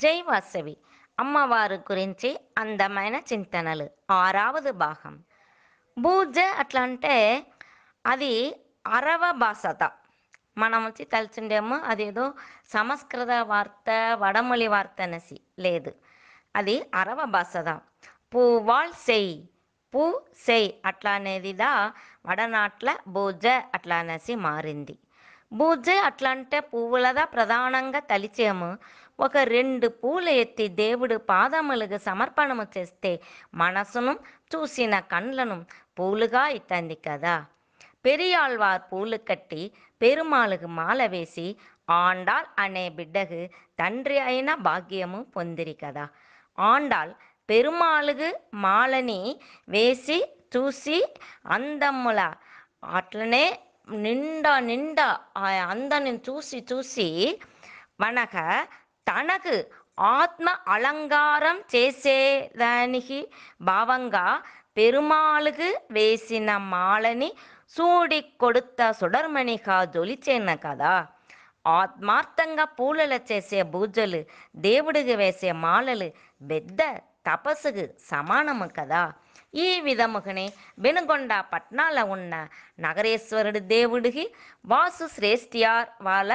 జై వాసవి అమ్మవారి గురించి అందమైన చింతనలు 6వ భాగం. పూజ అట్లా అంటే అది అరవ భాషత. మనం వచ్చి తలుచుండేమో అదేదో సంస్కృత వార్త వడమొళి వార్త అనేసి లేదు. అది అరవ భాషద. పూవాళ్ సెయ్ పూ సెయ్ అట్లా అనేదిదా వడనాట్ల పూజ అట్లా అనేసి మారింది. పూజ అట్లా అంటే పువ్వులదా ప్రధానంగా తలిచేము. ఒక 2 పూలు ఎత్తి దేవుడు పాదములకు సమర్పణము చేస్తే మనసును చూసిన కండ్లను పూలుగా ఇతంది కదా. పెరియాళ్వార్ పూలు కట్టి పెరుమాళకు మాల వేసి ఆండాల్ అనే బిడ్డకు తండ్రి అయిన భాగ్యము పొందిరి కదా. ఆండాల్ పెరుమాళకు మాలని వేసి చూసి అందముల అట్లనే నిండా నిండా ఆ అందాన్ని చూసి చూసి మనక తనకు ఆత్మ అలంకారం చేసేదానికి భావంగా పెరుమాళకు వేసిన మాలని సూడి కొడుత సుడర్మణిగా జొలిచేన కదా. ఆత్మార్థంగా పూలలు చేసే పూజలు దేవుడికి వేసే మాలలు పెద్ద తపస్సుకు సమానము కదా. ఈ విధముగానే బెనుగొండ పట్నాల ఉన్న నగరేశ్వరుడు దేవుడికి వాసు శ్రేష్ఠియార్ వాళ్ళ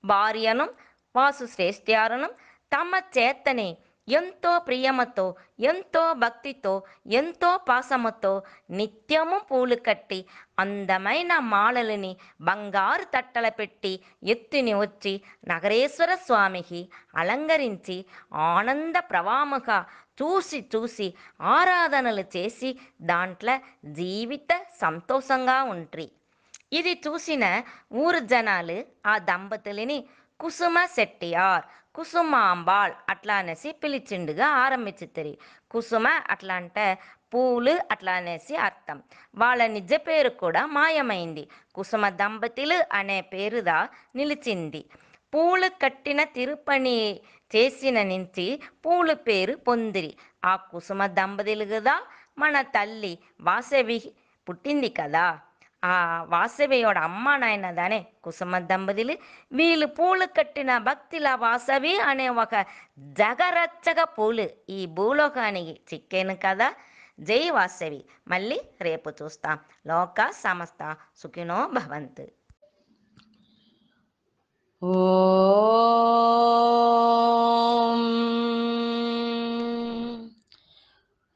భార్యను వాసు శ్రేష్ఠ్యారును తమ చేతనే ఎంతో ప్రియమతో ఎంతో భక్తితో ఎంతో పాసముతో నిత్యము పూలు కట్టి అందమైన మాలలని బంగారు తట్టల పెట్టి ఎత్తుని వచ్చి నగరేశ్వర స్వామికి అలంకరించి ఆనంద ప్రవాముగా చూసి చూసి ఆరాధనలు చేసి దాంట్లో జీవిత సంతోషంగా ఉంట్రి. ఇది చూసిన ఊరు జనాలు ఆ దంపతులని కుసుమ శెట్టియార్ కుసుమాంబాళ్ అట్లా అనేసి పిలిచిండుగా ఆరంభించితిరి. కుసుమ అట్లా అంటే పూలు అట్లా అనేసి అర్థం. వాళ్ళ నిజ పేరు కూడా మాయమైంది. కుసుమ దంపతులు అనే పేరుదా నిలిచింది. పూలు కట్టిన తిరుపణి చేసిన నుంచి పూలు పేరు పొందిరి. ఆ కుసుమ దంపతులు కదా మన తల్లి వాసవి పుట్టింది కదా. ఆ వాసవియోட అమ్మ నాయన దానే కుసుమ దంపతులు. వీళ్ళు పూలు కట్టిన భక్తిల వాసవి అనే ఒక జగరచ్చగ పూలు ఈ భూలోకానికి చిక్కేను కదా. జై వాసవి. మళ్ళీ రేపు చూస్తాం. లోక సమస్త సుఖినో భవంతు. ఓం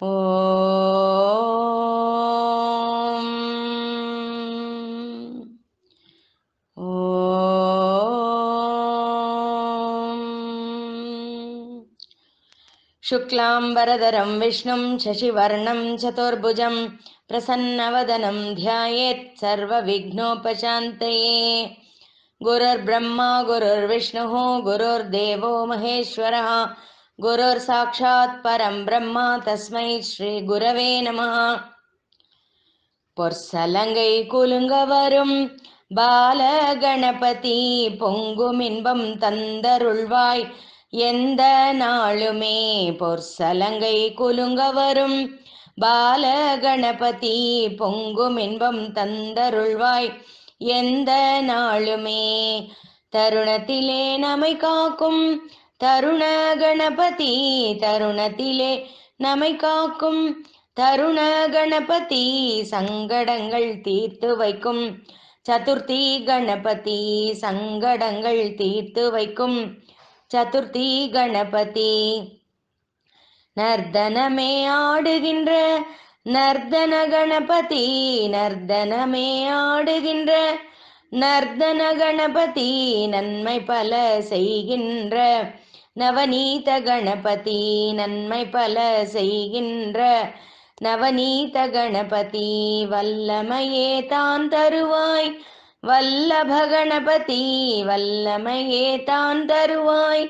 ఓం ఓం శుక్లాంబరధరం విష్ణుం శశివర్ణం చతుర్భుజం ప్రసన్నవదనం ధ్యాయేత్ సర్వవిఘ్నోపశాంతయే. గురుర్బ్రహ్మ గురుర్విష్ణుః గురుర్దేవో మహేశ్వరः గురుర్సాక్షాత్ పరం బ్రహ్మ తస్మై శ్రీ గురవే నమః. பொற்சலங்கை குலுங்கவரும் பாலகணபதி பொங்குமின்பம் தந்தருள்வாய் எந்த நாளுமே. பொற்சலங்கை குலுங்கவரும் பாலகணபதி பொங்குமின்பம் தந்தருள்வாய் எந்த நாளுமே. தருணத்திலே நம்மை காக்கும் தருண கணபதி தருணத்திலே நம்மை காக்கும் தருண கணபதி சங்கடங்கள் தீர்த்து வைக்கும் சதுர்த்தி கணபதி சங்கடங்கள் தீர்த்து வைக்கும் சதுர்த்தி கணபதி. நர்தனமே ஆடுகின்ற நர்தன கணபதி நர்தனமே ஆடுகின்ற நர்தன கணபதி நன்மை பல செய்கின்ற நவநீத கணபதி நன்மை பல செய்கின்ற நவநீத கணபதி. வல்லமையே தான் தருவாய் வல்லப கணபதி வல்லமையே தான் தருவாய்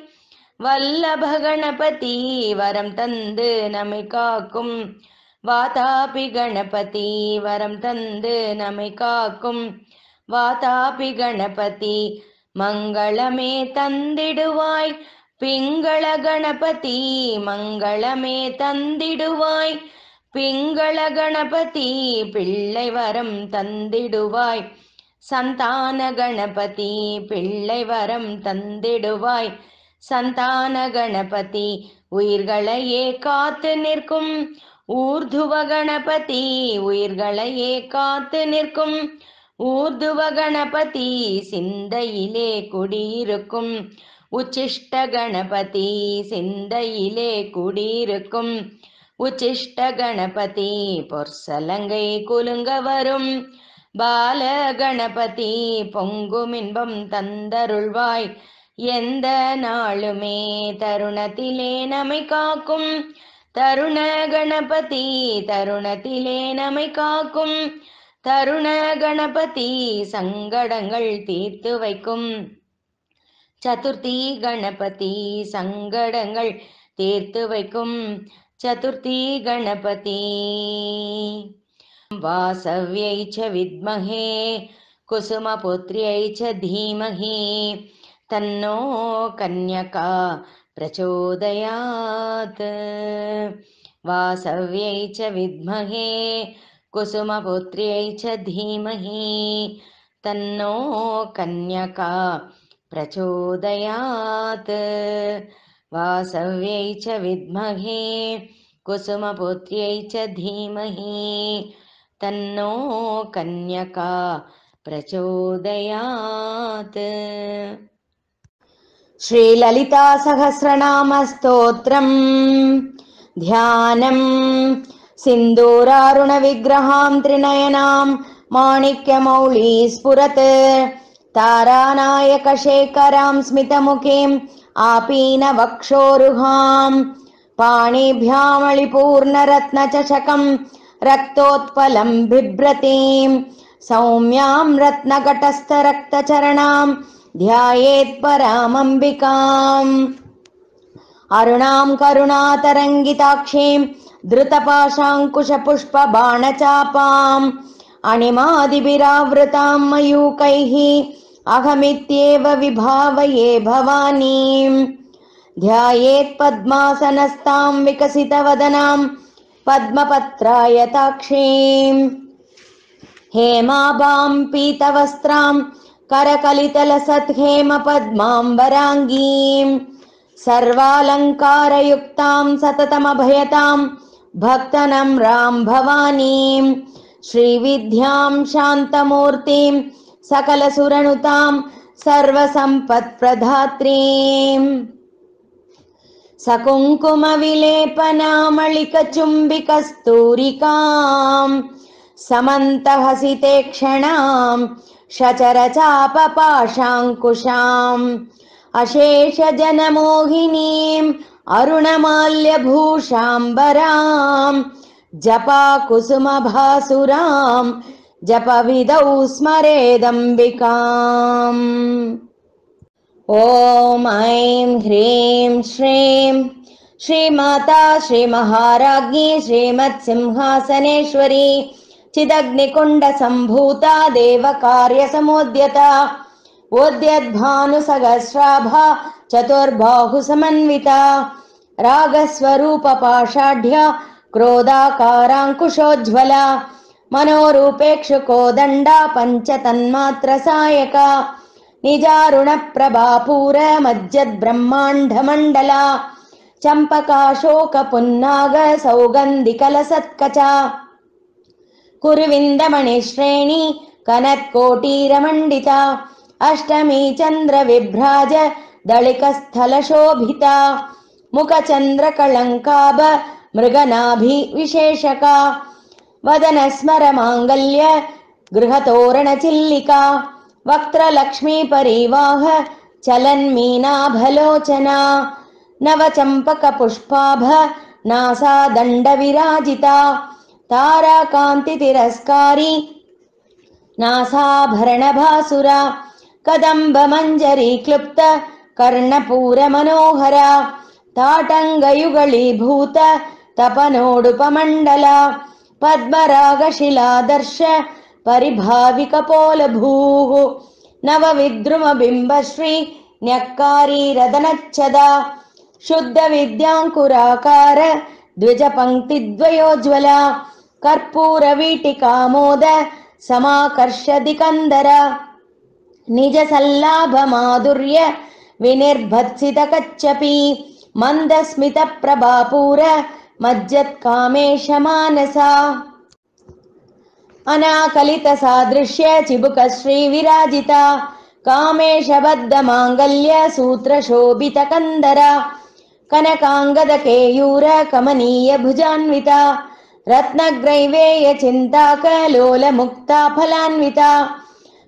வல்லப கணபதி வரம் தந்து நம்மை காக்கும் வாதாபி கணபதி வரம் தந்து நம்மை காக்கும் வாதாபி கணபதி. மங்களமே தந்திடுவாய் பிங்கள கணபதி மங்களமே தந்திடுவாய் பிங்கள கணபதி. பிள்ளை வரம் தந்திடுவாய் சந்தான கணபதி பிள்ளை வரம் தந்திடுவாய் சந்தான கணபதி உயிர்களையே காத்து நிற்கும் ஊர்துவ கணபதி உயிர்களையே காத்து நிற்கும் ஊர்துவ கணபதி சிந்தையிலே குடியிருக்கும் உச்சிஷ்ட கணபதி சிந்தையிலே குடியிருக்கும் உச்சிஷ்ட கணபதி பொற்சலங்கை குலுங்க வரும் பால கணபதி பொங்கும் இன்பம் தந்தருள்வாய் எந்த நாளுமே தருணத்திலே நம்மை காக்கும் தருண கணபதி தருணத்திலே நம்மை காக்கும் தருண கணபதி சங்கடங்கள் தீர்த்து வைக்கும் சதுர்த்தி கணபதி சங்கடங்கள் தீர்த்து வைக்கும் சதுர்த்தி கணபதி वासव्यै च विद्महे कुसुमपुत्र्यै च धीमहि तन्नो कन्यका प्रचोदयात् वासव्यै च विद्महे कुसुमपुत्र्यै च धीमहि तन्नो कन्यका प्रचोदयात् वासव्यै च विद्महे कुसुमपुत्र्यै च धीमहि तन्नो कन्यका प्रचोदयात्। श्रीललिता सहस्रनाम स्तोत्रम् ध्यानम् सिन्दूरारुण विग्रहां त्रिनयनां माणिक्यमौळी स्फुरत् तारानायक शेखरां स्मितमुखीं आपीन वक्षोरुहां पाणिभ्यामलिपूर्णरत्नचषकं रक्तोत्पलं बिभ्रतीं सौम्यां रत्नघटस्थरक्तचरणां ध्यायेत् परामम्बिकाम् अरुणां करुणातरङ्गिताक्षीं धृतपाशाङ्कुशपुष्पबाणचापाम् अणिमादिभिरावृतां मयूकैः अहमित्येव विभावये भवानीं ध्यायेत् पद्मासनस्तां विकसितवदनां पद्मपत्रायताक्षीं हेमाभां पीतवस्त्रां करकलितलसत्हेमपद्माम्बराङ्गीं सर्वालङ्कारयुक्तां सततमभयतां भक्तनम्रां भवानीं श्रीविद्यां शान्तमूर्तिं सकलसुरनुतां सर्वसम्पत्प्रदात्रीं सकुङ्कुमविलेपनामलिकचुम्बिकस्तूरिकां समन्तहसिते क्षणां शचरचापपाशाङ्कुशाम् अशेषजनमोहिनीं अरुणमाल्यभूषाम्बरां जपाकुसुमभासुरां जपविधौ स्मरेदम्बिकाम् ॐ ऐं ह्रीं श्रीं श्रीमाता श्रीमहाराज्ञी श्रीमत्सिंहासनेश्वरी चिदग्निकुण्डसम्भूता देवकार्यसमुद्यता उद्यद्भानुसहस्राभा चतुर्बाहुसमन्विता रागस्वरूपपाषाढ्या क्रोधाकाराङ्कुशोज्ज्वला मनोरूपेक्षुकोदण्डा पञ्चतन्मात्रसायका निजारुणप्रभापूरमज्जद्ब्रह्माण्डमण्डला चम्पकाशोकपुन्नाग सौगन्धिकलसत्कचा कुरुविन्दमणिश्रेणी कनत्कोटीरमण्डिता अष्टमी चन्द्रविभ्राज दळिकस्थलशोभिता मुखचन्द्रकलङ्काभ मृगनाभिविशेषका वदनस्मरमाङ्गल्य गृहतोरणचिल्लिका वक्त्रलक्ष्मीपरिवाह चलन्मीनाभलोचना नवचम्पकपुष्पाभ नासादण्डविराजिता ताराकान्तितिरस्कारी नासाभरणभासुरा कदम्बमञ्जरी क्लुप्त कर्णपूरमनोहरा ताटङ्गयुगलीभूत तपनोडुपमण्डला पद्मरागशिलादर्श परिभाविकपोलभूः नवविद्रुमबिम्बश्री न्यक्कारीरदनच्छदा शुद्धविद्याङ्कुराकार द्विजपङ्क्तिद्वयोज्ज्वला कर्पूरवीटिकामोद समाकर्षदिकन्दर निजसल्लाभमाधुर्य विनिर्भत्सितकच्चपी मन्दस्मितप्रभापूर मज्जत्कामेश मानसा अनाकलितसादृश्य चिबुकश्रीविराजिता कामेशबद्धमाङ्गल्य सूत्रशोभितकन्दरा कनकाङ्गदकेयूर कमनीय भुजान्विता रत्नग्रैवेयचिन्ताकलोलमुक्ता फलान्विता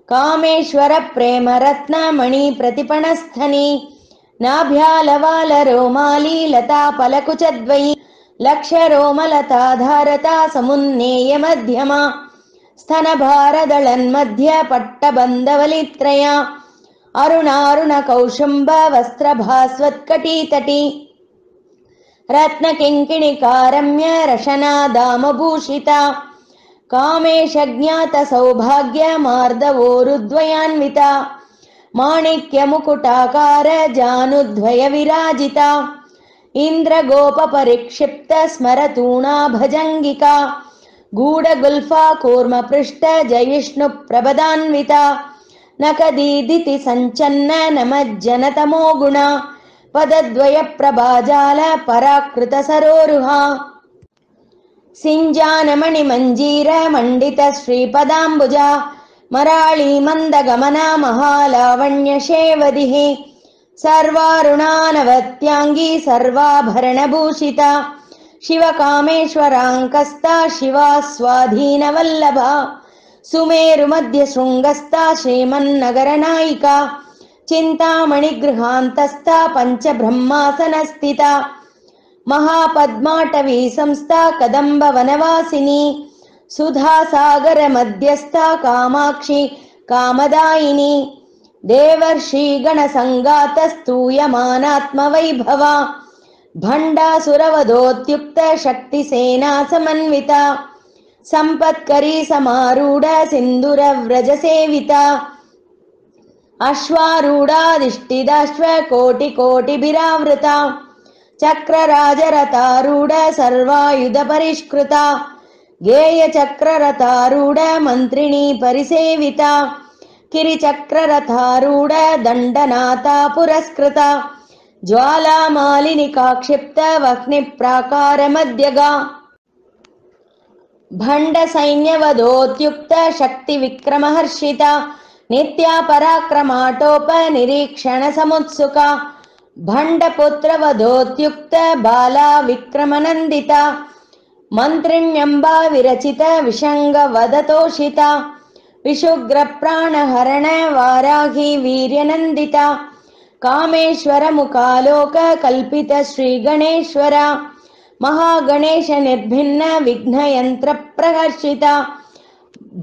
कामेश्वर प्रेम रत्नमणि प्रतिपणस्थनी नाभ्यालवालरोमाली लता फलकुचद्वयी लक्षरोमलताधारता समुन्नेय मध्यमा स्तनभारदळन्मध्य पट्टबन्धवलित्रया अरुणारुणकौशुम्ब वस्त्रभास्वत्कटीतटी रत्नकिङ्किणिकारम्य रशनादामभूषिता कामेशज्ञातसौभाग्यमार्दवोरुद्वयान्विता माणिक्यमुकुटाकार जानुद्वय विराजिता इन्द्रगोपपरिक्षिप्त स्मरतूणा भजङ्गिका गूढगुल्फा कूर्मपृष्ठ जयिष्णुप्रभदान्विता नखदीदिति सञ्चन्न नमज्जनतमो गुणा पदद्वयप्रभाजाल पराकृत सरोरुहा सिञ्जानमणिमञ्जीर मण्डित श्रीपदाम्बुजा मराळी मन्दगमना महालावण्यशेवदिः सर्वारुणानवत्याङ्गी सर्वाभरणभूषिता शिवकामेश्वराङ्कस्ता शिवा स्वाधीनवल्लभा सुमेरुमध्यशृङ्गस्था श्रीमन्नगरनायिका चिन्तामणिगृहान्तस्था पञ्चब्रह्मासनस्थिता महापद्माटवी संस्था कदम्बवनवासिनी सुधासागरमध्यस्था कामाक्षी कामदायिनी देवर्षिगणसङ्गातस्तूयमानात्मवैभवा भण्डासुरवधोत्युक्त शक्तिसेना समन्विता सम्पत्करी समारूढ सिन्दूरव्रजसेविता अश्वारूढाधिष्ठिताश्वकोटिकोटिभिरावृता चक्रराजरथारूढ सर्वायुधपरिष्कृता गेयचक्ररथारूढ मन्त्रिणी परिसेविता किरिचक्ररथारूढ दण्डनाथा पुरस्कृता ज्वालामालिनिकाक्षिप्त वह्निप्राकारमध्यगा भण्डसैन्यवधोत्युक्त शक्तिविक्रमहर्षिता नित्या पराक्रमाटोपनिरीक्षणसमुत्सुका भण्डपुत्रवधोत्युक्त बाला विक्रमनन्दिता मन्त्रिण्यम्बा विरचित विषङ्गवदतोषिता विशुग्रप्राणहरण वाराही वीर्यनन्दिता कामेश्वर मुखालोक कल्पित श्रीगणेश्वर महागणेश निर्भिन्न विघ्नयन्त्र प्रहर्षिता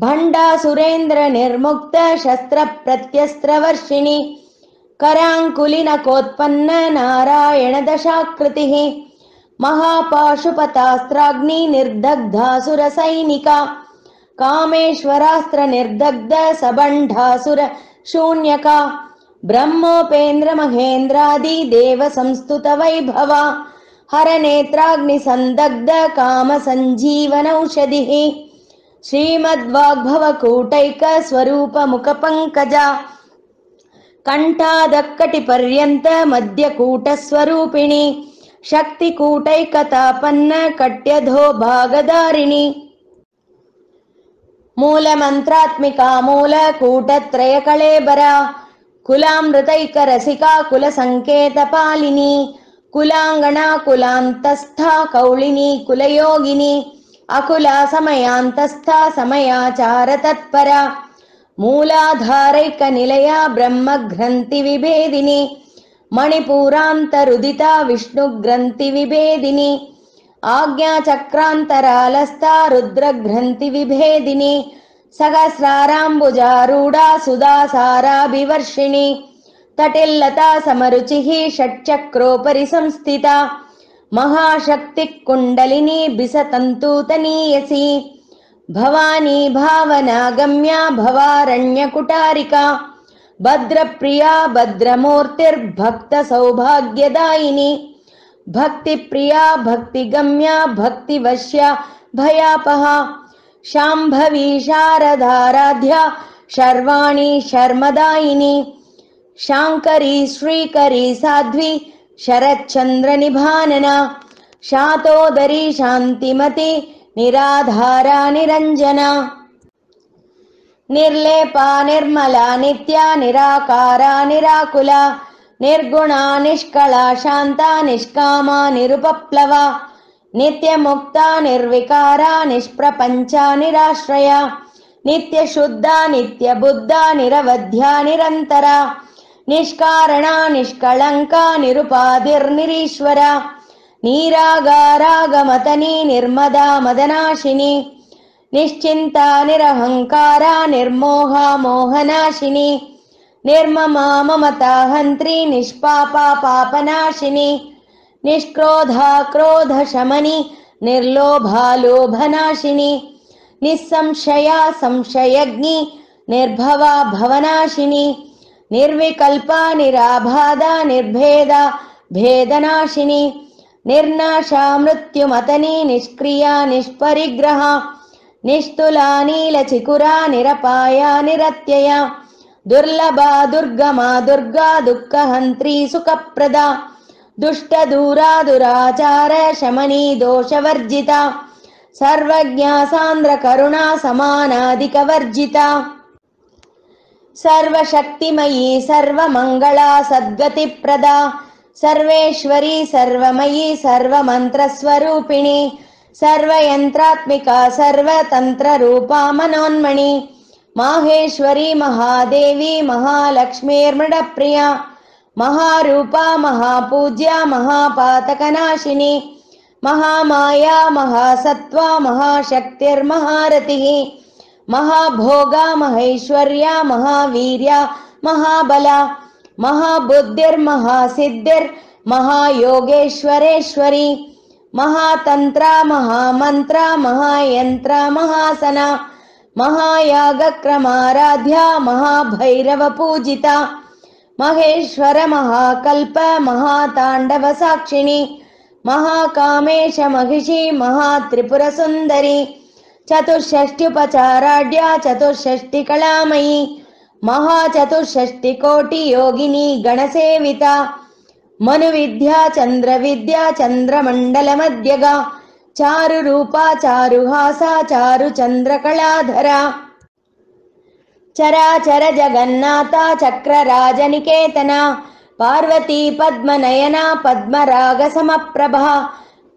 भण्डासुरेन्द्र निर्मुक्त शस्त्र प्रत्यस्त्रवर्षिणी कराङ्कुलिनकोत्पन्न नारायण दशाकृतिः महापाशुपतास्त्राग्नि निर्दग्धासुर सैनिका कामेश्वरास्त्र निर्दग्ध सबण्ढासुर शून्यका ब्रह्मोपेन्द्र महेन्द्रादि देव संस्तुत वैभवा हरनेत्राग्नि संदग्ध काम संजीवनौषधिः श्रीमद्वाग्भवकूटैक स्वरूप मुख पंकजा कंठादक्कटिपर्यन्त मध्यकूट स्वरूपिणी शक्तिकूटैकतापन्न कट्यधो भागधारिणी मूलमन्त्रात्मिका मूलकूटत्रय कळेबरा कुलामृतैकरसिका कुलसंकेतपालिनी कुलांगना कुलान्तस्था कौलिनी कुलयोगिनी अकुला समयांतस्था समयाचार तत्परा मूलाधारैक निलया ब्रह्मग्रन्थि विभेदिनी मणिपूरान्तरुदिता विष्णुग्रन्थि विभेदिनी आज्ञाचक्रान्तरालस्था रुद्रग्रन्थि विभेदिनी सहस्राराम्बुजारूढा सुधासाराभिवर्षिणी तटिल्लता समरुचिः षट्चक्रोपरि संस्थिता महाशक्ति कुण्डलिनी बिसतन्तूतनीयसी भवानी भावनागम्या भवारण्यकुटारिका भद्रप्रिया भद्रमूर्तिर्भक्त सौभाग्यदायिनी भक्तिप्रिया भक्तिगम्या भक्तिवश्या भयापहा शाम्भवी शारदाराध्या शर्वाणी शर्मदायिनी शाङ्करी श्रीकरी साध्वी शरच्चन्द्रनिभानना शातोदरी शान्तिमती निराधारा निरञ्जना निर्लेपा निर्मला नित्या निराकारा निराकुला निर्गुणा निष्कला शान्ता निष्कामा निरुपप्लवा नित्यमुक्ता निर्विकारा निष्प्रपञ्चा निराश्रया नित्यशुद्धा नित्यबुद्धा निरवध्या निरन्तरा निष्कारणा निष्कळङ्का निरुपाधिर्निरीश्वरा नीरागारागमतनी निर्मदा मदनाशिनी निश्चिन्ता निरहङ्कारा निर्मोहा मोहनाशिनी निर्ममा ममता हन्त्री निष्पापा पापनाशिनी निष्क्रोधा क्रोधशमनी निर्लोभा लोभनाशिनी निस्संशया संशयज्ञी निर्भवा भवनाशिनी निर्विकल्पा निराबाधा निर्भेदा भेदनाशिनी निर्नाशा मृत्युमतनी निष्क्रिया निष्परिग्रहा निस्तुला नीलचिकुरा निरपाया निरत्यया दुर्लभा दुर्गमा दुर्गा दुःखहन्त्री सुखप्रदा दुष्टदूरा दुराचार शमनी दोषवर्जिता सर्वज्ञा सान्द्रकरुणा समानाधिकवर्जिता सर्वशक्तिमयी सर्वमङ्गला सद्गतिप्रदा सर्वेश्वरी सर्वमयी सर्वमन्त्रस्वरूपिणी सर्वयन्त्रात्मिका सर्वतन्त्ररूपा मनोन्मणि माहेश्वरी महादेवी महालक्ष्मीर्मृडप्रिया महारूपा महापूज्या महापातकनाशिनी महामाया महासत्त्वा महाशक्तिर्महारतिः महाभोगा महेश्वर्या महावीर्या महाबला महाबुद्धिर्महासिद्धिर्महायोगेश्वरेश्वरी महातन्त्रा महामन्त्रा महायन्त्रा महासना महायागक्रमाराध्या महाभैरवपूजिता महेश्वर महाकल्प महाताण्डवसाक्षिणी महाकामेश महिषी महात्रिपुरसुन्दरी चतुष्षष्ट्युपचाराढ्या चतुष्षष्टिकलामयी महाचतुष्षष्टिकोटियोगिनी गणसेविता मनुविद्या चन्द्रविद्या चन्द्रमण्डलमध्यगा चारुरूपा चारुहासा चारुचन्द्रकलाधरा चराचर जगन्नाथा चक्रराजनिकेतना पार्वती पद्मनयना पद्मरागसमप्रभा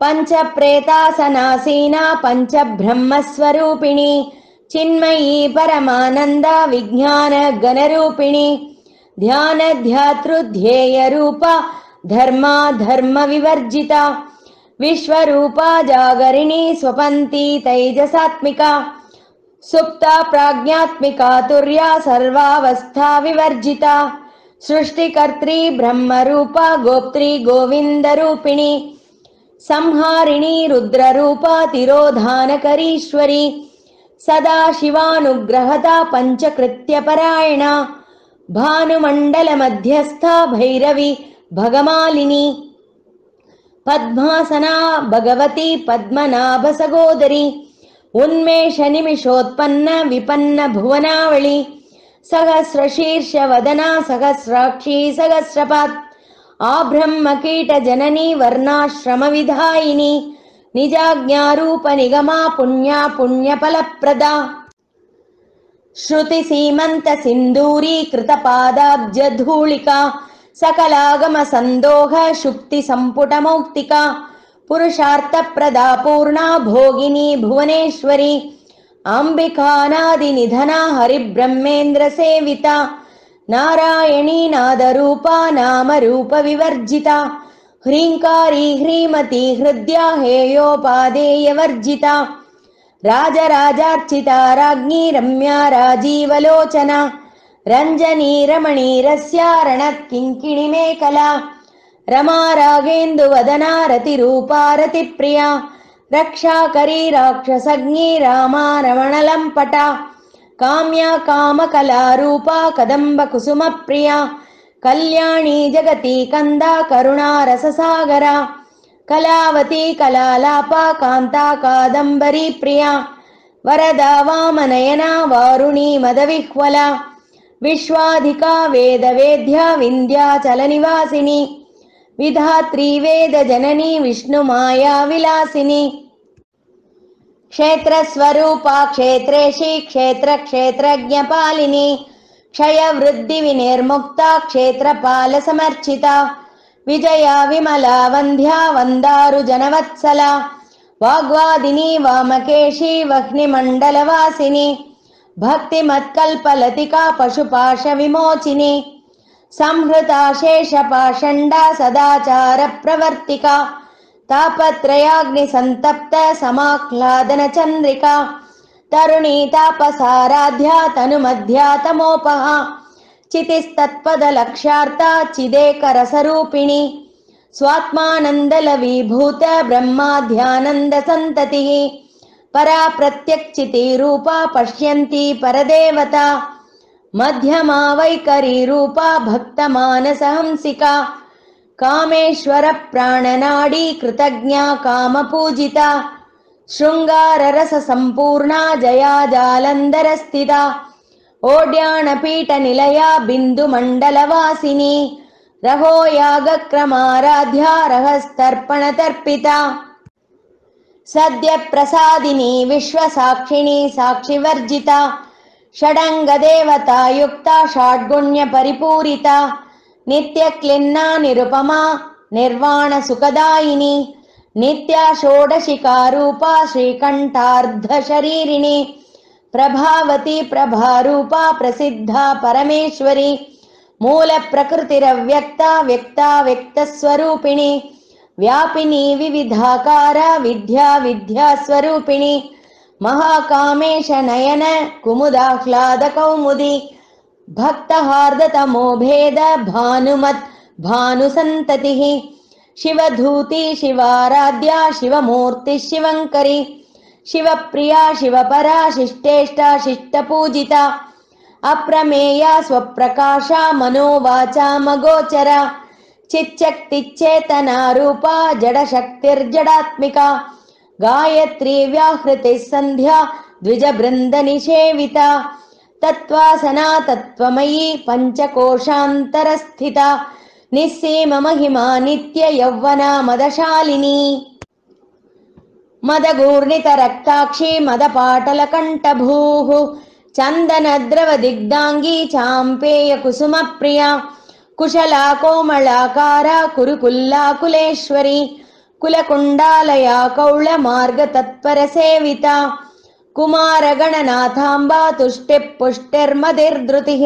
पञ्चप्रेतासनासीना पञ्चब्रह्मस्वरूपिणी चिन्मयी परमानन्दा विज्ञानगणरूपिणी ध्यानध्यातृध्येयरूपा धर्मा धर्मविवर्जिता विश्वरूपा जागरिणी स्वपन्ती तैजसात्मिका सुप्ता प्राज्ञात्मिका तुर्या सर्वावस्था विवर्जिता सृष्टिकर्त्री ब्रह्मरूपा गोप्त्री गोविन्दरूपिणी संहारिणी रुद्ररूपा तिरोधानकरीश्वरी सदा शिवानुग्रहता पञ्चकृत्यपरायणा भानुमण्डलमध्यस्था भैरवी भगमालिनी पद्मासना भगवती पद्मनाभसगोदरी उन्मेषनिमिषोत्पन्न विपन्न भुवनावळी सहस्रशीर्षवदना सहस्राक्षी सहस्रपात् आब्रह्मकीटजननी वर्णाश्रमविधायिनी निजाज्ञारूपनिगमा पुण्या पुण्यफलप्रदा श्रुतिसीमन्तसिन्दूरी कृतपादाब्जधूलिका सकलागमसन्दोह शुक्तिसम्पुटमौक्तिका पुरुषार्थप्रदा पूर्णा भोगिनी भुवनेश्वरी अम्बिकानादिनिधना हरिब्रह्मेन्द्रसेविता नारायणी नादरूपा नामरूपविवर्जिता ह्रीङ्कारी ह्रीमती हृद्या हेयोपादेयवर्जिता राजराजार्चिता राज्ञी रम्या राजीवलोचना रञ्जनी रमणीरस्या रणत्किङ्किणिमेखला रमा रागेन्दुवदना रतिरूपा रतिप्रिया रक्षाकरी राक्षसज्ञी रामा रमणलम्पटा काम्या कामकलारूपा कदम्बकुसुमप्रिया कल्याणी जगती कन्दा करुणा रससागरा कलावती कलालापा कान्ता कादम्बरी प्रिया वरदा वामनयना वारुणी मदविह्वला विश्वाधिका वेदवेद्या विन्ध्याचलनिवासिनी विधात्री वेदजननी विष्णुमाया विलासिनी क्षेत्रस्वरूपा क्षेत्रेशी क्षेत्रक्षेत्रज्ञपालिनी क्षयवृद्धिविनिर्मुक्ता क्षेत्रपालसमर्चिता विजया विमला वन्ध्या वन्दारुजनवत्सला वाग्वादिनी वामकेशी वह्निमण्डलवासिनी भक्तिमत्कल्पलतिका पशुपाशविमोचिनी संहृता शेषपाषण्डा सदाचारप्रवर्तिका तापत्रयाग्निसन्तप्त समाह्लादनचन्द्रिका तरुणी तापसाराध्या तनुमध्या तमोपहा चितिस्तत्पदलक्ष्यार्था चिदेकरसरूपिणी स्वात्मानन्दलवीभूत ब्रह्माध्यानन्दसन्ततिः परा प्रत्यक्चितिरूपा पश्यन्ती परदेवता मध्यमा वैकरीरूपा भक्तमानसहंसिका कामेश्वर प्राणनाडी कृतज्ञा कामपूजिता शृङ्गाररससम्पूर्णा जया जालन्धरस्थिता ओड्याणपीठनिलया बिन्दुमण्डलवासिनी रहो यागक्रमाराध्या रहस्तर्पणतर्पिता सद्यप्रसादिनी विश्वसाक्षिणी साक्षिवर्जिता षडङ्गदेवता युक्ता षड्गुण्यपरिपूरिता नित्यक्लिन्ना निरुपमा निर्वाणसुखदायिनी नित्या षोडशिकारूपा श्रीकण्ठार्धशरीरिणी प्रभावती प्रभारूपा प्रसिद्धा परमेश्वरी मूलप्रकृतिरव्यक्ता व्यक्ता व्यक्तस्वरूपिणी व्यापिनी विविधाकारा विद्या विद्यास्वरूपिणी महाकामेश नयन कुमुदाह्लादकौमुदी भक्तहार्दतमो भेद भानुमत् भानुसन्ततिः शिवधूती शिवाराध्या शिवमूर्ति शिवङ्करी शिवप्रिया शिवपरा शिष्टेष्टा शिष्टपूजिता अप्रमेया स्वप्रकाशा मनोवाचा मगोचरा चिच्चक्तिच्चेतना रूपा जडशक्तिर्जडात्मिका गायत्री व्याहृतिः सन्ध्या द्विजबृन्दनिषेविता तत्त्वासना तत्त्वमयी पञ्चकोशान्तरस्थिता निस्सीममहिमा नित्य यौवना मदशालिनी मदगूर्णितरक्ताक्षी मदपाटलकण्ठभूः चन्दनद्रवदिग्धाङ्गी चाम्पेयकुसुमप्रिया कुशला कोमलाकारा कुरुकुल्लाकुलेश्वरी कुलकुण्डालया कौळमार्गतत्परसेविता कुमारगणनाथाम्बा तुष्टिः पुष्टिर्मतिर्धृतिः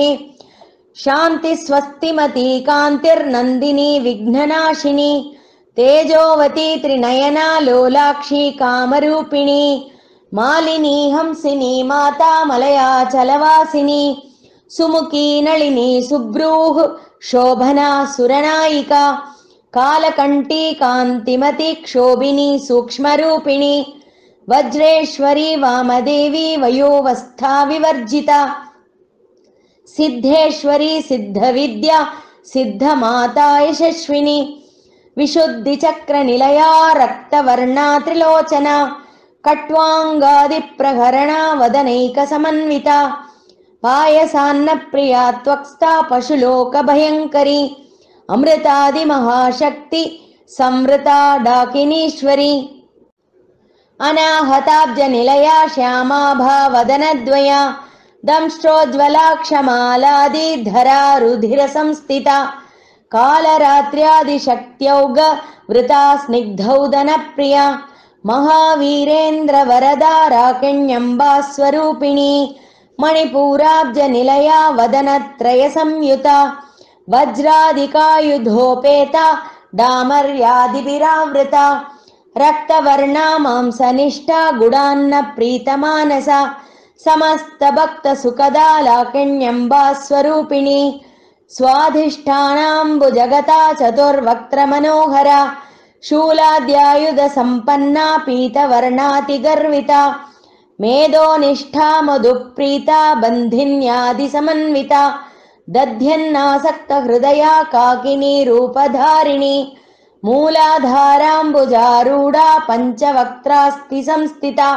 शान्तिस्वस्तिमती कान्तिर्नन्दिनी विघ्ननाशिनी तेजोवती त्रिनयना लोलाक्षी कामरूपिणी मालिनी हंसिनी माता मलयाचलवासिनी सुमुखी नलिनी सुभ्रूः शोभना सुरनायिका कालकण्ठी कान्तिमती क्षोभिनी सूक्ष्मरूपिणी वज्रेश्वरी वामदेवी वयोवस्था विवर्जिता सिद्धेश्वरी सिद्धविद्या सिद्धमाता यशस्विनी विशुद्धिचक्रनिलया रक्तवर्णा त्रिलोचना कट्वाङ्गादिप्रहरणा वदनैकसमन्विता पायसान्नप्रिया त्वक्स्था पशुलोकभयङ्करी अमृतादिमहाशक्ति संवृता डाकिनीश्वरी अनाहताब्जनिलया श्यामाभा वदनद्वया दंष्ट्रोज्ज्वलाक्षमालादिधरा रुधिरसंस्थिता कालरात्र्यादिशक्त्यौग वृता स्निग्धौदनप्रिया महावीरेन्द्रवरदा राकिण्यम्बा स्वरूपिणी मणिपूराब्जनिलया वदनत्रयसंयुता वज्रादिकायुधोपेता डामर्यादिभिरावृता रक्तवर्णा मांसनिष्ठा गुडान्नप्रीतमानसा समस्तभक्तसुखदा लाकिण्यम्बा स्वरूपिणी स्वाधिष्ठानाम्बुजगता चतुर्वक्त्रमनोहरा शूलाद्यायुधसम्पन्ना पीतवर्णातिगर्विता मेधोनिष्ठा मधुप्रीता बन्धिन्यादिसमन्विता दध्यन्नासक्तहृदया काकिनी रूपधारिणी मूलाधाराम्बुजारूढा पञ्चवक्त्रास्ति संस्थिता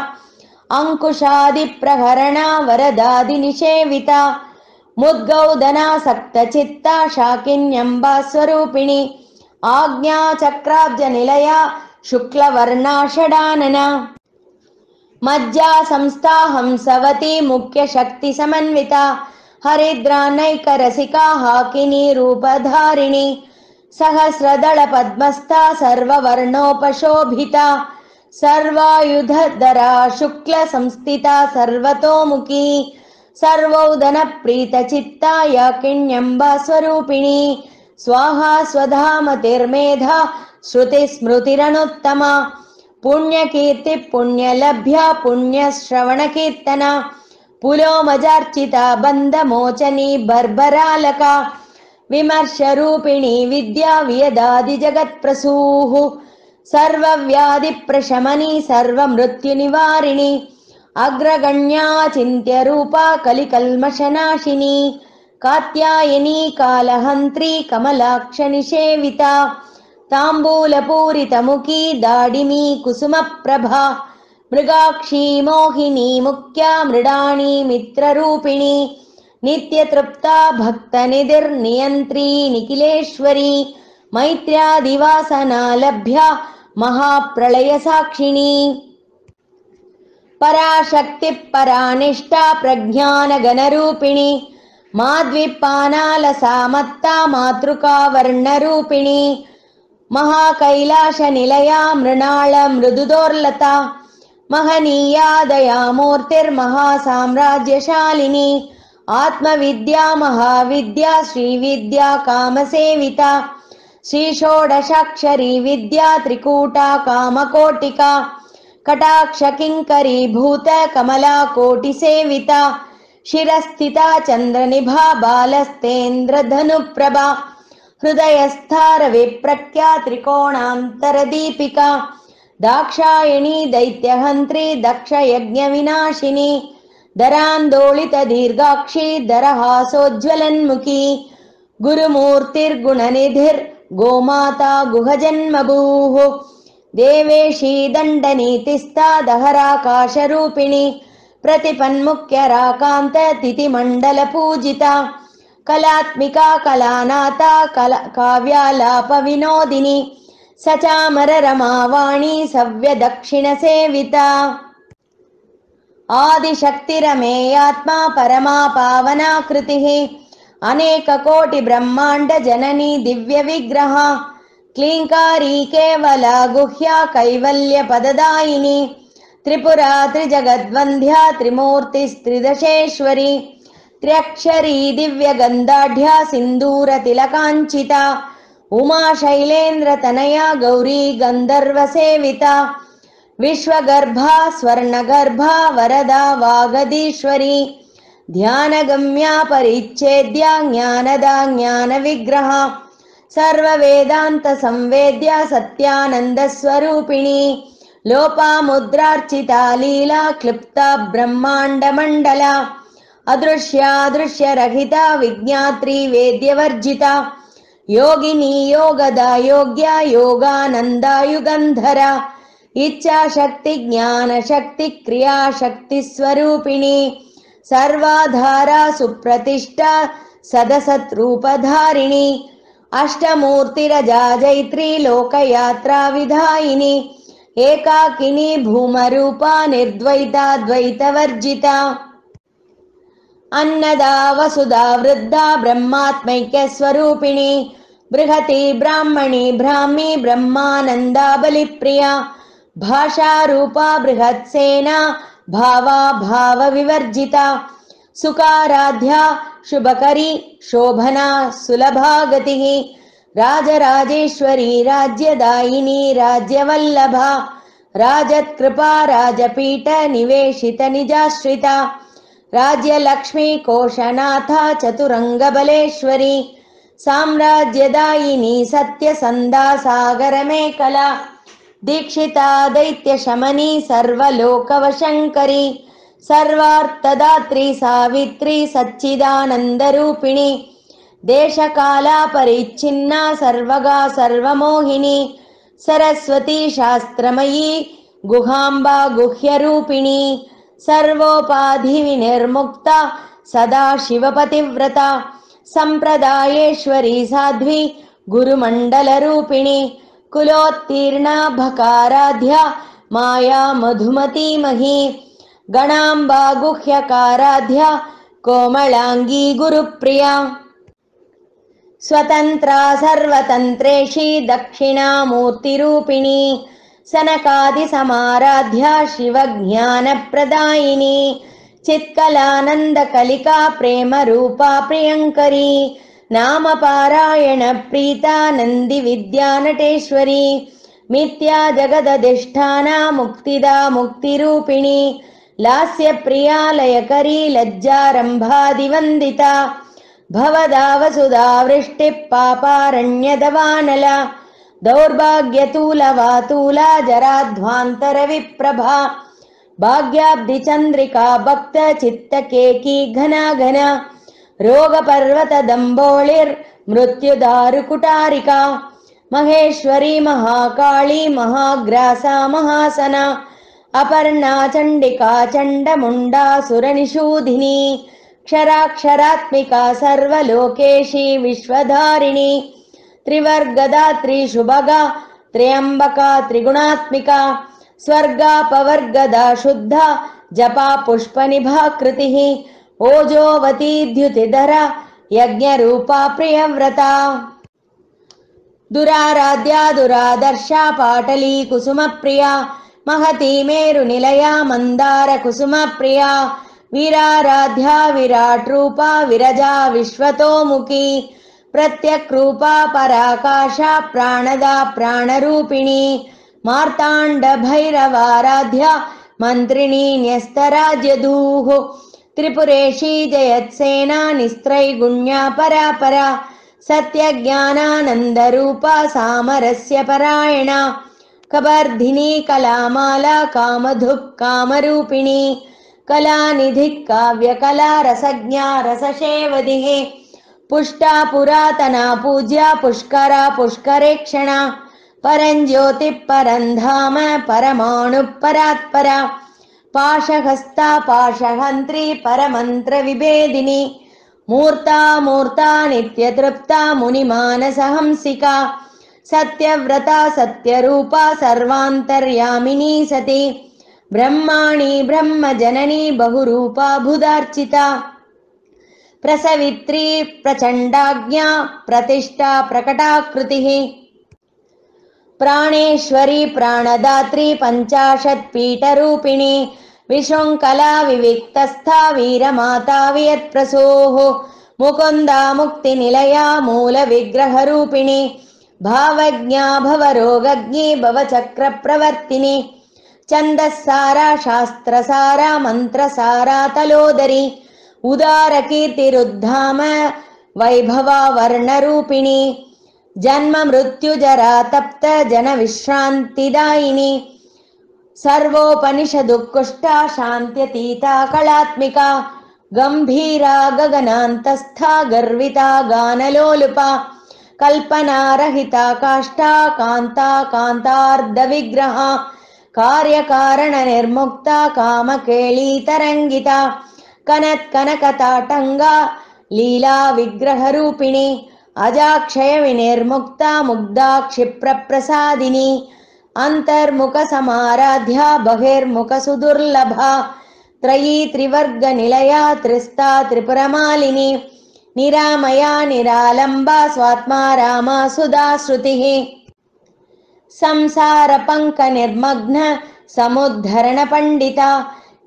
अंकुशादिप्रहरणा वरदादिनिषेविता मुद्गौदनासक्तचित्ता शाकिन्यम्बा स्वरूपिणी आज्ञाचक्राब्जनिलया शुक्लवर्णा षडानना मज्जा संस्था हंसवती मुख्यशक्तिसमन्विता हरिद्रा नैकरसिका हाकिनी रूपधारिणी सहस्रदलपद्मस्था सर्ववर्णोपशोभिता सर्वायुधधरा शुक्लसंस्थिता सर्वतोमुखी सर्वौदनप्रीतचित्ता याकिन्यम्बा स्वरूपिणी स्वाहा स्वधामतिर्मेधा श्रुतिस्मृतिरनुत्तमा पुण्यकीर्ति पुण्यलभ्या पुण्यश्रवणकीर्तना पुलोमजार्चिता बन्धमोचनी बर्बरालका विमर्शरूपिणी विद्या वियदादिजगत्प्रसूः सर्वव्याधिप्रशमनी सर्वमृत्युनिवारिणी अग्रगण्या चिन्त्यरूपा कलिकल्मषनाशिनी कात्यायनी कालहन्त्री कमलाक्षनिषेविता ताम्बूलपूरितमुखी दाडिमी कुसुमप्रभा मृगाक्षी मोहिनी मुख्या मृडाणी मित्ररूपिणी नित्यतृप्ता भक्तनिधिर्नियन्त्री निखिलेश्वरी मैत्र्यादिवासना लभ्या महाप्रलयसाक्षिणी पराशक्ति परानिष्ठा प्रज्ञानगणरूपिणी माद्विपानालसामत्ता मातृका वर्णरूपिणी महाकैलाशनिलया मृणाल मृदुदोर्लता महनीया दयामूर्तिर्महासाम्राज्यशालिनी आत्मविद्या महाविद्या श्रीविद्या कामसेविता श्रीषोडशाक्षरी विद्या त्रिकूटा कामकोटिका कटाक्षकिङ्करीभूत कमला कोटिसेविता शिरस्थिता चन्द्रनिभा बालस्तेन्द्रधनुप्रभा हृदयस्थारविप्रख्या त्रिकोणान्तरदीपिका दाक्षायणी दैत्यहन्त्री दक्षयज्ञविनाशिनी दरान्दोलितदीर्घाक्षी दरहासोज्ज्वलन्मुखी गुरुमूर्तिर्गुणनिधिर्गोमाता गुहजन्मभूः देवेशी दण्डनीतिस्था दहराकाशरूपिणी प्रतिपन्मुख्यराकान्त तिथिमण्डलपूजिता कलात्मिका कलानाथा काव्यालापविनोदिनी सचामररमावाणी सव्यदक्षिणसेविता आदिशक्तिरमेयात्मा परमा पावनाकृतिः अनेककोटिब्रह्माण्डजननी दिव्यविग्रह क्लीङ्कारी केवला गुह्या कैवल्यपददायिनी त्रिपुरा त्रिजगद्वन्द्या त्रिमूर्तिस्त्रिदशेश्वरी त्र्यक्षरी दिव्यगन्धाढ्या सिन्दूरतिलकाञ्चिता उमा शैलेन्द्रतनया गौरी गन्धर्वसेविता विश्वगर्भा स्वर्णगर्भा वरदा वागदीश्वरी ध्यानगम्या परिच्छेद्या ज्ञानदा ज्ञानविग्रह सर्ववेदान्तसंवेद्या सत्यानन्दस्वरूपिणी लोपामुद्रार्चिता लीला क्लिप्ता ब्रह्माण्डमण्डला अदृश्यादृश्यरहिता विज्ञात्री वेद्यवर्जिता योगिनी योगदा योग्या योगानन्दा युगन्धरा इच्छाशक्ति ज्ञानशक्ति क्रियाशक्ति स्वरूपिणी सर्वाधारा सुप्रतिष्ठा सदसद्रूपधारिणी अष्टमूर्तिरजा जैत्री लोकयात्रा विधायिनी एकाकिनी भूमरूपा निर्द्वैता द्वैतवर्जिता अन्नदा वसुधा वृद्धा ब्रह्मात्मैक्यस्वरूपिणी बृहती ब्राह्मणी ब्राह्मी ब्रह्मानन्दा बलिप्रिया भाषारूपा बृहत्सेना भावा भावविवर्जिता सुकाराध्या शुभकरी शोभना सुलभा गतिः राजराजेश्वरी राज्यदायिनी राज्यवल्लभा राजत्कृपा राजपीठ निवेशित निजाश्रिता राज्यलक्ष्मी कोशनाथा चतुरङ्गबलेश्वरी साम्राज्यदायिनी सत्यसन्धा सागरमेखला दीक्षिता दैत्यशमनी सर्वलोकवशङ्करी सर्वार्थदात्री सावित्री सच्चिदानन्दरूपिणी देशकाला परिच्छिन्ना सर्वगा सर्वमोहिनी सरस्वती शास्त्रमयी गुहाम्बा गुह्यरूपिणी सर्वोपाधिविनिर्मुक्ता सदा शिवपतिव्रता संप्रदायेश्वरी साध्वी गुरुमण्डलरूपिणी कुलोत्तीर्णा भकाराध्या माया मधुमती मही गणाम्बा गुह्यकाराध्या कोमलांगी गुरुप्रिया स्वतंत्रा सर्वतंत्रेशी दक्षिणामूर्तिरूपिणी सनकादिसमाराध्या शिवज्ञानप्रदायिनी चित्कलानन्दकलिका प्रेमरूपा प्रियङ्करी नामपारायणप्रीता नन्दिविद्यानटेश्वरी मिथ्या जगदधिष्ठाना मुक्तिदा मुक्तिरूपिणी लास्यप्रिया लयकरी लज्जारम्भादिवन्दिता भवदा वसुधा वृष्टिः पापारण्यदवानला दौर्भाग्यतूलवातूला जराध्वान्तरविप्रभा भाग्याब्धिचन्द्रिका भक्तचित्तकेकी घना घना रोगपर्वतदम्बोळिर्मृत्युदारुकुटारिका महेश्वरी महाकाली महाग्रासा महासना अपर्णा चण्डिका चण्डमुण्डा सुरनिषूधिनी क्षराक्षरात्मिका सर्वलोकेशी विश्वधारिणी त्रिवर्गदात्री शुभगा त्र्यम्बका त्रिगुणात्मिका स्वर्गापवर्गदा शुद्धा जपा पुष्पनिभा कृतिः ओजोवती द्युतिधरा यज्ञरूपा प्रियव्रता दुराराध्या दुरादर्शा पाटली कुसुमप्रिया महती मेरुनिलया मन्दार कुसुमप्रिया वीराराध्या विराट रूपा विरजा विश्वतोमुखी प्रत्यक्रूपा पराकाशा प्राणदा प्राणरूपिणी मार्ताण्ड भैरवाराध्या मन्त्रिणी न्यस्तराज्यधूः त्रिपुरेशी जयत्सेना निस्त्रैगुण्या परापरा सत्यज्ञानानन्दरूपा सामरस्य परायणा कबर्धिनी कलामाला कामधुक् कामरूपिणी कलानिधिः काव्यकला रसज्ञा रससेवधिः पुष्टा पुरातना पूज्या पुष्करा पुष्करेक्षणा परञ्ज्योतिः परन्धाम परमाणुः परात्परा पाशहस्ता पाशहन्त्री परमन्त्रविभेदिनी मूर्ता मूर्ता नित्यतृप्ता मुनिमानसहंसिका सत्यव्रता सत्यरूपा सर्वान्तर्यामिनी सती ब्रह्माणी ब्रह्मजननी बहुरूपा बुधार्चिता प्रसवित्री प्रचण्डाज्ञा प्रतिष्ठा प्रकटाकृतिः प्राणेश्वरी प्राणदात्री पञ्चाशत्पीठरूपिणी विशृङ्खला विविक्तस्था वीरमाता वियत्प्रसूः मुकुन्दा मुक्तिनिलया मूलविग्रहरूपिणी भावज्ञा भवरोगज्ञी भवचक्रप्रवर्तिनी छन्दस्सारा शास्त्रसारा मन्त्रसारा तलोदरी उदारकीर्तिरुद्धाम वैभवा वर्णरूपिणी जन्म मृत्युजरा तप्त जनविश्रान्तिदायिनी सर्वोपनिषदुत्कृष्टा शान्त्यतीता कलात्मिका गम्भीरा गगनान्तस्था गर्विता गानलोलुपा कल्पनारहिता काष्ठा कान्ता कान्तार्धविग्रहा कार्यकारणनिर्मुक्ता कामकेळीतरङ्गिता कनत्कनकताटङ्गा लीला विग्रहरूपिणी अजाक्षयविनिर्मुक्ता मुग्धा क्षिप्रप्रसादिनी अन्तर्मुखसमाराध्या बहिर्मुखसुदुर्लभा त्रयी त्रिवर्गनिलया त्रिस्ता त्रिपुरमालिनी निरामया निरालम्बा स्वात्मा रामा सुधा श्रुतिः संसारपङ्कनिर्मग्न समुद्धरणपण्डिता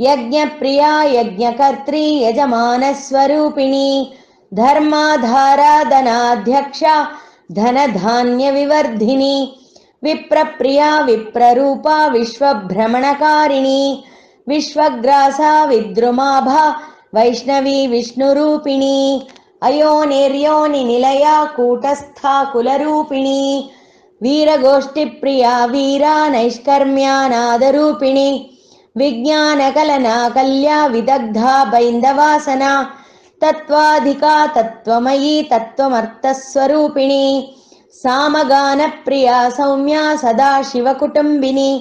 यज्ञप्रिया यज्ञकर्त्री यजमानस्वरूपिणी धर्माधाराधनाध्यक्षा धनधान्यविवर्धिनी विप्रप्रिया विप्ररूपा विश्वभ्रमणकारिणी विश्वग्रासा विद्रुमाभा वैष्णवी विष्णुरूपिणी अयोनिर्योनिनिलया कूटस्था कुलरूपिणी वीरगोष्ठिप्रिया वीरा नैष्कर्म्यानादरूपिणी विज्ञानकलना कल्या विदग्धा बैन्दवासना तत्त्वाधिका तत्त्वमयी तत्त्वमर्थस्वरूपिणी सामगानप्रिया सौम्या सदा शिवकुटुम्बिनी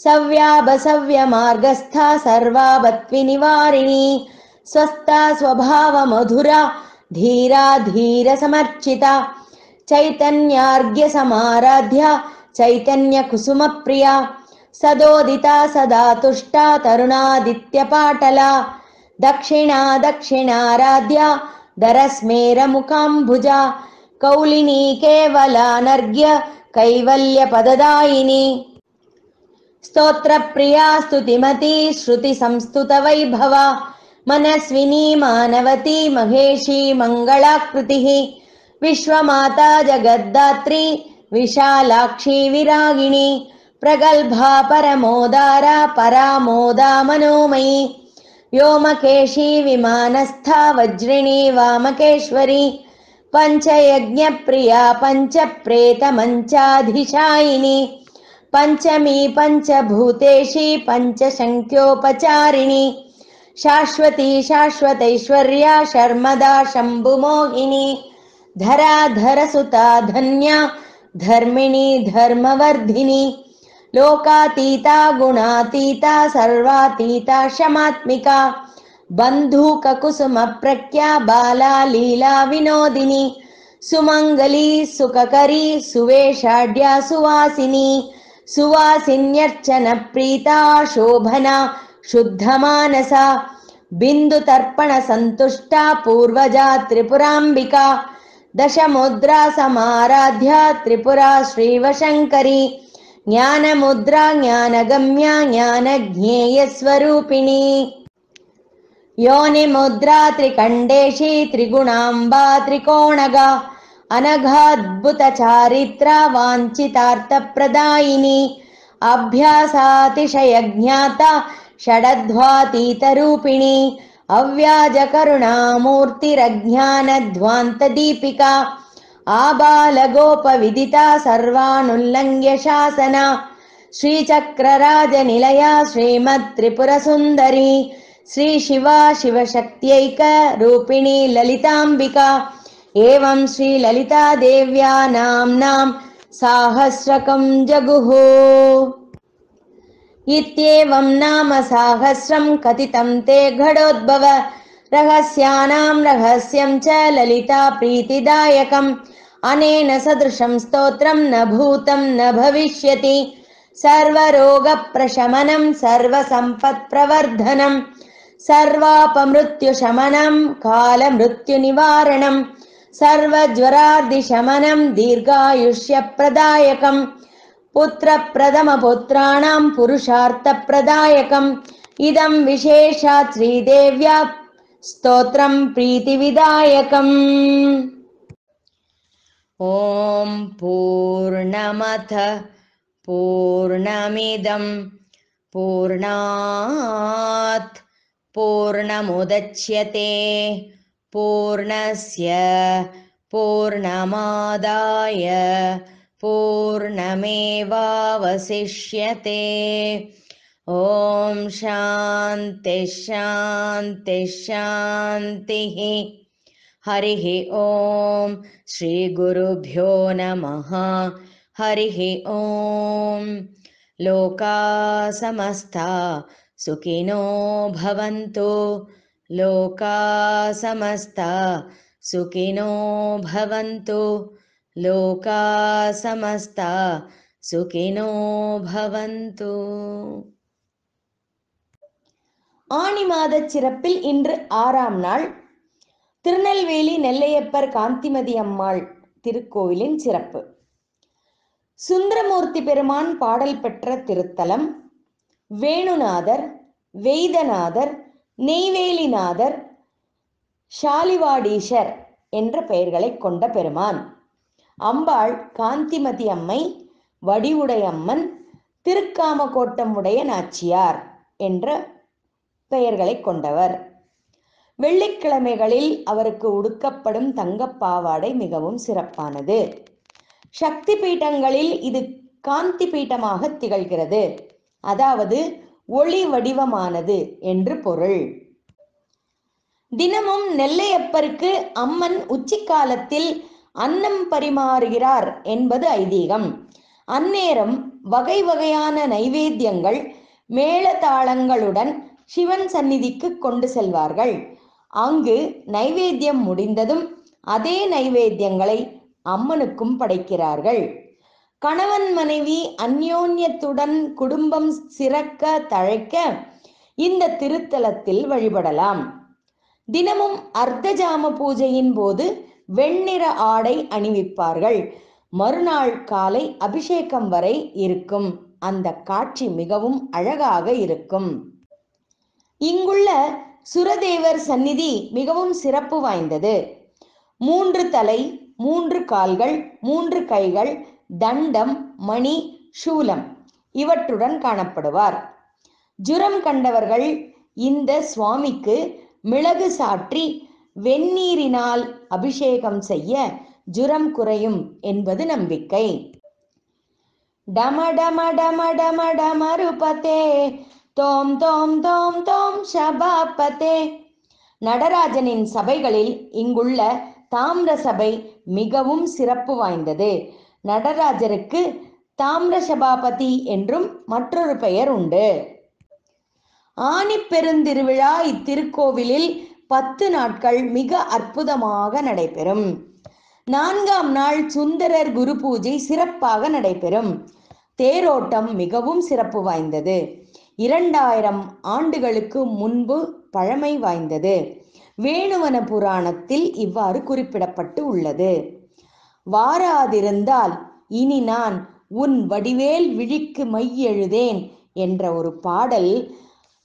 सव्याभसव्यमार्गस्था सर्वापत्विनिवारिणी स्वस्था स्वभावमधुरा धीरा धीरसमर्चिता चैतन्यार्घ्यसमाराध्या चैतन्यकुसुमप्रिया सदोदिता सदा तुष्टा तरुणादित्यपाटला दक्षिणा दक्षिणाराध्या दरस्मेरमुखाम्बुजा कौलिनी केवलानर्घ्य कैवल्यपददायिनी स्तोत्रप्रिया स्तुतिमती श्रुतिसंस्तुतवैभवा मनस्विनी मानवती महेशी मङ्गलाकृतिः विश्वमाता जगद्धात्री विशालाक्षी विरागिणी प्रगल्भा परमोदारा परामोदा मनोमयी व्योमकेशी विमानस्था वज्रिणी वामकेश्वरी पञ्चयज्ञप्रिया पञ्चप्रेतमञ्चाधिशायिनी पंचमी पंचभूतेशी पंचशंख्योपचारिणी शाश्वती शाश्वतैश्वर्या शर्मदा शंभुमोहिनी धराधरसुता धन्या धर्मिणी धर्मवर्धिनी लोकातीता गुणातीता सर्वातीता क्षमात्मिका बन्धूककुसुमप्रख्या बाला लीला विनोदिनी सुमंगली सुखकरी सुवेशाढ्या सुवासिनी सुवासिन्यर्चन प्रीता शोभना शुद्धमानसा बिन्दुतर्पण संतुष्टा पूर्वजा त्रिपुराम्बिका दशमुद्रा समाराध्या त्रिपुरा श्रीवशङ्करी ज्ञानमुद्रा ज्ञानगम्या ज्ञानज्ञेयस्वरूपिणी योनिमुद्रा त्रिकण्डेशी त्रिगुणाम्बा त्रिकोणगा अनघाद्भुतचारित्रा वाञ्छितार्थप्रदायिनी अभ्यासातिशयज्ञाता षडध्वातीतरूपिणी अव्याजकरुणामूर्तिरज्ञानध्वान्तदीपिका आबालगोपविदिता सर्वानुल्लङ्घ्य शासना श्रीचक्रराजनिलया श्रीमत्त्रिपुरसुन्दरी श्रीशिवा शिवशक्त्यैक रूपिणी ललिताम्बिका एवं श्रीललिता देव्या नाम्नां साहस्रकं जगुः इत्येवं नाम साहस्रं कथितं ते घटोद्भव रहस्यानां रहस्यं च ललिता प्रीतिदायकम् अनेन सदृशं स्तोत्रं न भूतं न भविष्यति सर्वरोगप्रशमनं सर्वसम्पत्प्रवर्धनं सर्वापमृत्युशमनं कालमृत्युनिवारणं सर्वज्वरादिशमनं दीर्घायुष्यप्रदायकं पुत्रप्रथमपुत्राणां पुरुषार्थप्रदायकम् इदं विशेषात् श्रीदेव्या स्तोत्रं प्रीतिविदायकम्। ॐ पूर्णमथ पूर्णमिदं पूर्णात् पूर्णमुदच्यते पूर्णस्य पूर्णमादाय पूर्णमेवावशिष्यते। ॐ शान्ति शान्ति शान्तिः। हरिः ॐ श्रीगुरुभ्यो नमः। हरिः ॐ लोकाः समस्ता सुखिनो भवन्तु। लोकाः समस्ता सुखिनो भवन्तु। लोकाः समस्ता सुखिनो भवन्तु। ஆனி மாதச் சிறப்பில் இன்று 6ஆம் நாள் திருநெல்வேலி நெல்லையப்பர் காந்திமதி அம்மாள் திருக்கோவிலின் சிறப்பு. சுந்தரமூர்த்தி பெருமான் பாடல் பெற்ற திருத்தலம். வேணுநாதர், வெய்தநாதர், நெய்வேலிநாதர், ஷாலிவாடீஷர் என்ற பெயர்களை கொண்ட பெருமான். அம்பாள் காந்திமதி அம்மை, வடிவுடையம்மன், திருக்காமகோட்டம் உடைய நாச்சியார் என்ற பெயர்களை கொண்டவர். வெள்ளிக்கிழமைகளில் அவருக்கு உடுக்கப்படும் தங்கப்பாவாடை மிகவும் சிறப்பானது. சக்தி பீட்டங்களில் இது காந்தி பீட்டமாக திகழ்கிறது, அதாவது ஒளி வடிவமானது என்று பொருள். தினமும் நெல்லையப்பருக்கு அம்மன் உச்சிக்காலத்தில் அன்னம் பரிமாறுகிறார் என்பது ஐதீகம். அந்நேரம் வகை வகையான நைவேத்தியங்கள் மேளதாளங்களுடன் சிவன் சந்நிதிக்கு கொண்டு செல்வார்கள். அங்கு நைவேத்தியம் முடிந்ததும் அதே நைவேத்தியங்களை அம்மனுக்கும் படைக்கிறார்கள். கணவன் மனைவி அந்யோன்யத்துடன் குடும்பம் சிறக்க தழைக்க இந்த திருத்தலத்தில் வழிபடலாம். தினமும் அர்த்தஜாம பூஜையின் போது வெண்ணிற ஆடை அணிவிப்பார்கள். மறுநாள் காலை அபிஷேகம் வரை இருக்கும். அந்த காட்சி மிகவும் அழகாக இருக்கும். இங்குள்ள சுரதேவர் சந்நிதி மிகவும் சிறப்பு வாய்ந்தது. 3 தலை, 3 கால்கள், 3 கைகள், தண்டம், மணி, சூலம் இவற்றுடன் காணப்படுவார். ஜுரம் கண்டவர்கள் இந்த சுவாமிக்கு மிளகு சாற்றி வெந்நீரினால் அபிஷேகம் செய்ய ஜுரம் குறையும் என்பது நம்பிக்கை. டம டம டம டம டமருபதே தோம் தோம் தோம் தோம் சபாபதே. நடராஜனின் சபைகளில் இங்குள்ள தாமிர சபை மிகவும் சிறப்பு வாய்ந்தது. நடராஜருக்கு தாமிர சபாபதி என்றும் மற்றொரு பெயர் உண்டு. ஆனிப்பெருந்திருவிழா இத்திருக்கோவிலில் 10 நாட்கள் மிக அற்புதமாக நடைபெறும். 4ஆம் நாள் சுந்தரர் குரு பூஜை சிறப்பாக நடைபெறும். தேரோட்டம் மிகவும் சிறப்பு வாய்ந்தது. 2000 ஆண்டுகளுக்கு முன்பு பழமை வாய்ந்தது. வேணுவன புராணத்தில் இவ்வாறு குறிப்பிடப்பட்டு உள்ளது. வாராதிருந்தால் இனி நான் உன் வடிவேல் விழிக்கு மை எழுதேன் என்ற ஒரு பாடல்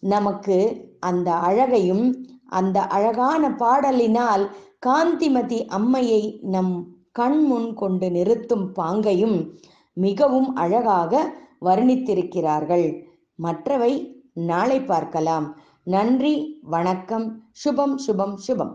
நமக்கு அந்த அழகையும் அந்த அழகான பாடலினால் காந்திமதி அம்மையை நம் கண்முன் கொண்டு நிறுத்தும் பாங்கையும் மிகவும் அழகாக வர்ணித்திருக்கிறார்கள். மற்றவை நாளை பார்க்கலாம். நன்றி, வணக்கம். சுபம் சுபம் சுபம்.